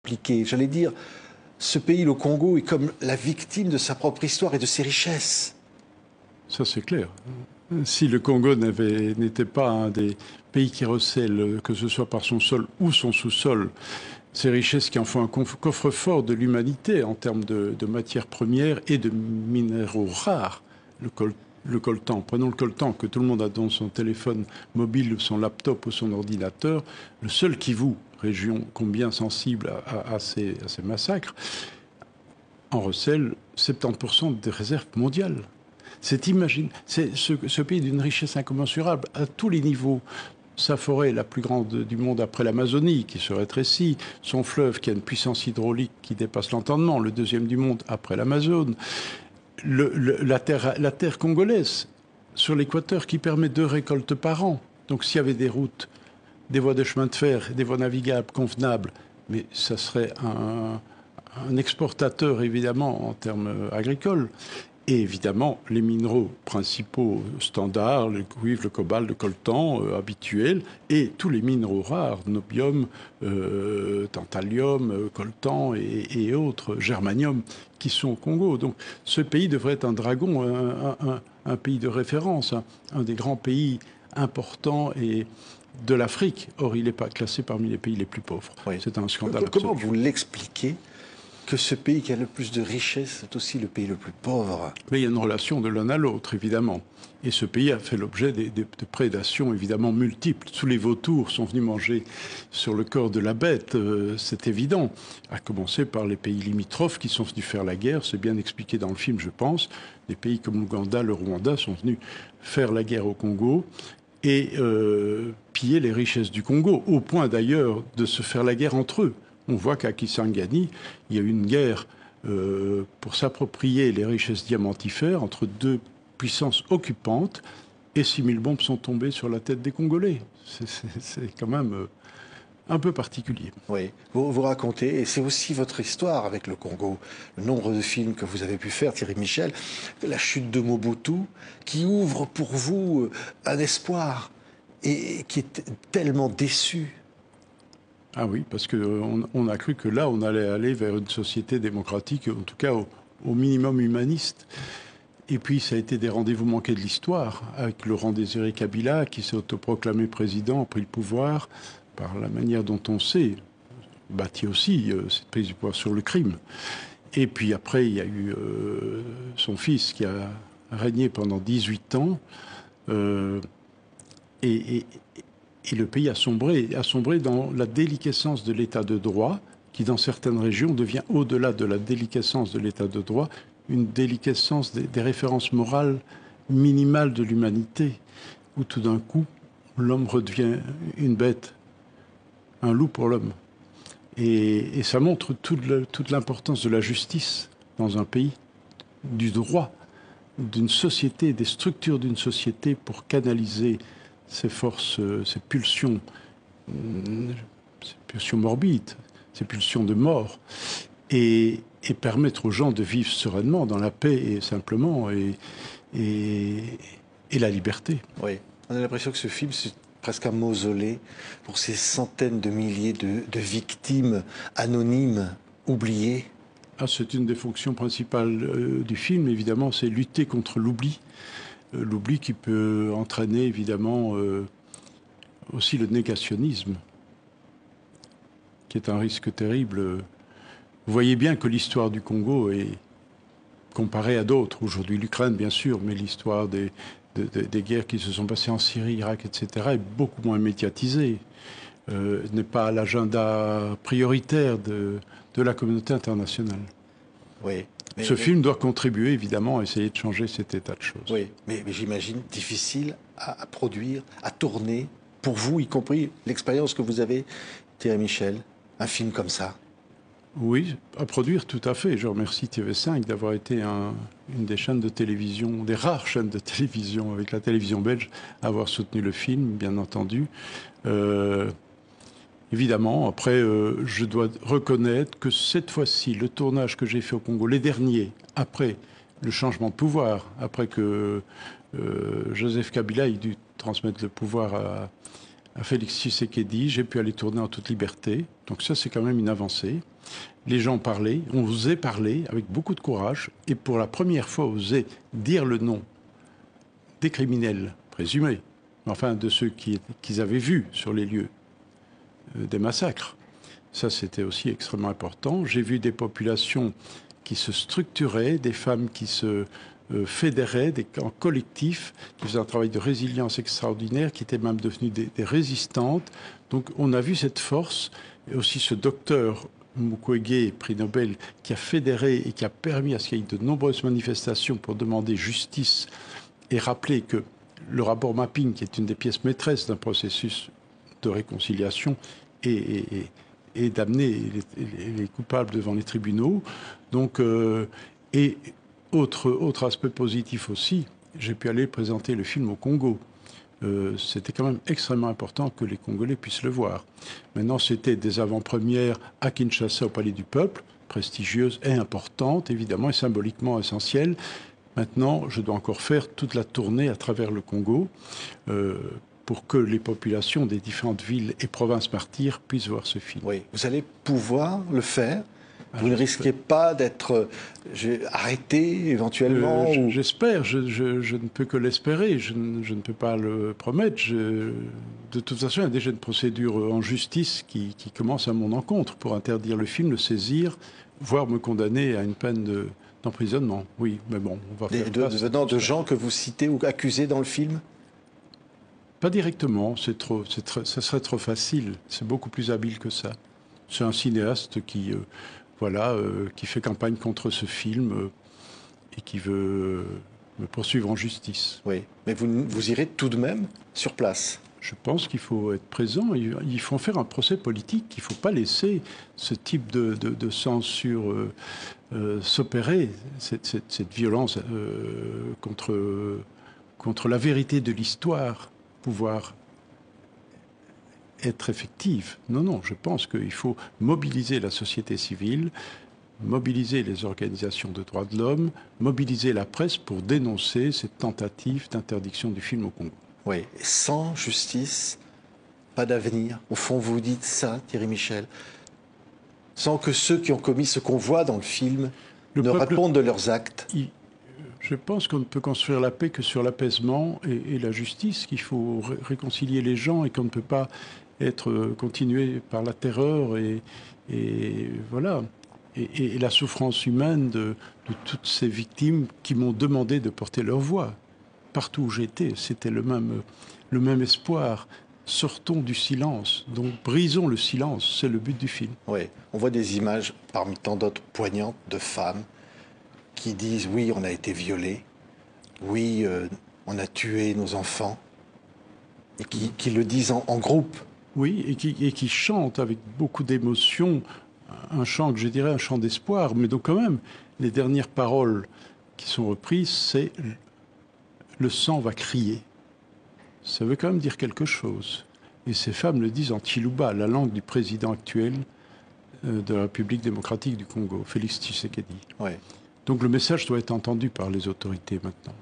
expliquer. J'allais dire, ce pays, le Congo, est comme la victime de sa propre histoire et de ses richesses. Ça, c'est clair. Si le Congo n'était pas un des pays qui recèle, que ce soit par son sol ou son sous-sol, ces richesses qui en font un coffre-fort de l'humanité en termes de matières premières et de minéraux rares, le coltan. Prenons le coltan que tout le monde a dans son téléphone mobile, son laptop ou son ordinateur. Le seul Kivu, région combien sensible à ces massacres, en recèle 70% des réserves mondiales. Ce pays d'une richesse incommensurable à tous les niveaux. Sa forêt, la plus grande du monde après l'Amazonie, qui se rétrécit. Son fleuve, qui a une puissance hydraulique qui dépasse l'entendement, le deuxième du monde après l'Amazone. La terre congolaise, sur l'équateur, qui permet 2 récoltes par an. Donc s'il y avait des routes, des voies de chemin de fer, des voies navigables convenables, mais ça serait un exportateur, évidemment, en termes agricoles. Et évidemment, les minéraux principaux standards, le cuivre, le cobalt, le coltan habituel, et tous les minéraux rares, nobium, tantalum, coltan et autres, germanium, qui sont au Congo. Donc ce pays devrait être un dragon, un pays de référence, un des grands pays importants de l'Afrique. Or, il n'est pas classé parmi les pays les plus pauvres. Oui. C'est un scandale. Comment vous l'expliquez que ce pays qui a le plus de richesses est aussi le pays le plus pauvre? Mais il y a une relation de l'un à l'autre, évidemment. Et ce pays a fait l'objet de prédations, évidemment, multiples. Tous les vautours sont venus manger sur le corps de la bête, c'est évident. À commencer par les pays limitrophes qui sont venus faire la guerre. C'est bien expliqué dans le film, je pense. Des pays comme l'Ouganda, le Rwanda sont venus faire la guerre au Congo et piller les richesses du Congo, au point d'ailleurs de se faire la guerre entre eux. On voit qu'à Kisangani, il y a eu une guerre pour s'approprier les richesses diamantifères entre 2 puissances occupantes, et 6000 bombes sont tombées sur la tête des Congolais. C'est quand même un peu particulier. Oui, vous racontez, et c'est aussi votre histoire avec le Congo, le nombre de films que vous avez pu faire, Thierry Michel, la chute de Mobutu, qui ouvre pour vous un espoir, et qui est tellement déçu. Ah oui, parce qu'on a cru que là, on allait aller vers une société démocratique, en tout cas au minimum humaniste. Et puis, ça a été des rendez-vous manqués de l'histoire, avec Laurent-Désiré Kabila, qui s'est autoproclamé président, a pris le pouvoir, par la manière dont on sait, bâti aussi cette prise du pouvoir sur le crime. Et puis après, il y a eu son fils qui a régné pendant 18 ans, et le pays a sombré dans la déliquescence de l'état de droit, qui dans certaines régions devient, au-delà de la déliquescence de l'état de droit, une déliquescence des références morales minimales de l'humanité, où tout d'un coup, l'homme redevient une bête, un loup pour l'homme. Et ça montre toute l'importance de la justice dans un pays, du droit, d'une société, des structures d'une société pour canaliser ces forces, ces pulsions morbides, ces pulsions de mort, et permettre aux gens de vivre sereinement, dans la paix et simplement, et la liberté. Oui, on a l'impression que ce film, c'est presque un mausolée pour ces centaines de milliers de victimes anonymes, oubliées. Ah, c'est une des fonctions principales du film, évidemment, c'est lutter contre l'oubli. L'oubli qui peut entraîner évidemment aussi le négationnisme, qui est un risque terrible. Vous voyez bien que l'histoire du Congo est comparée à d'autres. Aujourd'hui l'Ukraine bien sûr, mais l'histoire des guerres qui se sont passées en Syrie, Irak, etc. est beaucoup moins médiatisée. N'est pas à l'agenda prioritaire de la communauté internationale. Oui. Ce film doit contribuer, évidemment, à essayer de changer cet état de choses. Oui, mais j'imagine difficile à produire, à tourner, pour vous, y compris l'expérience que vous avez, Thierry Michel, un film comme ça. Oui, à produire, tout à fait. Je remercie TV5 d'avoir été une des chaînes de télévision, des rares chaînes de télévision avec la télévision belge, à avoir soutenu le film, bien entendu. Évidemment, après, je dois reconnaître que cette fois-ci, le tournage que j'ai fait au Congo, les derniers, après le changement de pouvoir, après que Joseph Kabila ait dû transmettre le pouvoir à Félix Tshisekedi, j'ai pu aller tourner en toute liberté. Donc ça, c'est quand même une avancée. Les gens parlaient, on osait parler avec beaucoup de courage, et pour la première fois, oser dire le nom des criminels présumés, enfin de ceux qu'ils avaient vus sur les lieux des massacres. Ça, c'était aussi extrêmement important. J'ai vu des populations qui se structuraient, des femmes qui se fédéraient en collectif, qui faisaient un travail de résilience extraordinaire, qui étaient même devenues des résistantes. Donc on a vu cette force, et aussi ce docteur Mukwege, prix Nobel, qui a fédéré et qui a permis à ce qu'il y ait de nombreuses manifestations pour demander justice et rappeler que le rapport Mapping, qui est une des pièces maîtresses d'un processus de réconciliation, et d'amener les coupables devant les tribunaux. Donc, et autre aspect positif aussi, j'ai pu aller présenter le film au Congo. C'était quand même extrêmement important que les Congolais puissent le voir. Maintenant, c'était des avant-premières à Kinshasa, au Palais du Peuple, prestigieuses et importantes, évidemment, et symboliquement essentielles. Maintenant, je dois encore faire toute la tournée à travers le Congo pour que les populations des différentes villes et provinces martyrs puissent voir ce film. Oui, vous allez pouvoir le faire. Vous ne risquez pas d'être arrêté éventuellement J'espère, je ne peux que l'espérer, je ne peux pas le promettre. De toute façon, il y a déjà une procédure en justice qui commence à mon encontre pour interdire le film, le saisir, voire me condamner à une peine d'emprisonnement. Oui, mais bon, on va faire venant de gens que vous citez ou accusés dans le film? Pas directement, ça serait trop facile. C'est beaucoup plus habile que ça. C'est un cinéaste qui fait campagne contre ce film et qui veut me poursuivre en justice. Oui, mais vous irez tout de même sur place. Je pense qu'il faut être présent. Il faut en faire un procès politique. Il ne faut pas laisser ce type de censure s'opérer, cette violence contre la vérité de l'histoire pouvoir être effective. Non, je pense qu'il faut mobiliser la société civile, mobiliser les organisations de droits de l'homme, mobiliser la presse pour dénoncer cette tentative d'interdiction du film au Congo. Oui, sans justice, pas d'avenir. Au fond, vous dites ça, Thierry Michel. Sans que ceux qui ont commis ce qu'on voit dans le film ne répondent de leurs actes. Je pense qu'on ne peut construire la paix que sur l'apaisement et la justice, qu'il faut réconcilier les gens et qu'on ne peut pas être continué par la terreur et voilà. Et la souffrance humaine de toutes ces victimes qui m'ont demandé de porter leur voix. Partout où j'étais, c'était le même espoir. Sortons du silence, donc brisons le silence, c'est le but du film. Oui, on voit des images parmi tant d'autres poignantes de femmes qui disent oui, on a été violés, oui, on a tué nos enfants, et qui le disent en groupe. Oui, et qui chantent avec beaucoup d'émotion, un chant que je dirais un chant d'espoir, mais donc quand même, les dernières paroles qui sont reprises, c'est « le sang va crier ». Ça veut quand même dire quelque chose. Et ces femmes le disent en Chiluba, la langue du président actuel de la République démocratique du Congo, Félix Tshisekedi. Ouais. Donc le message doit être entendu par les autorités maintenant.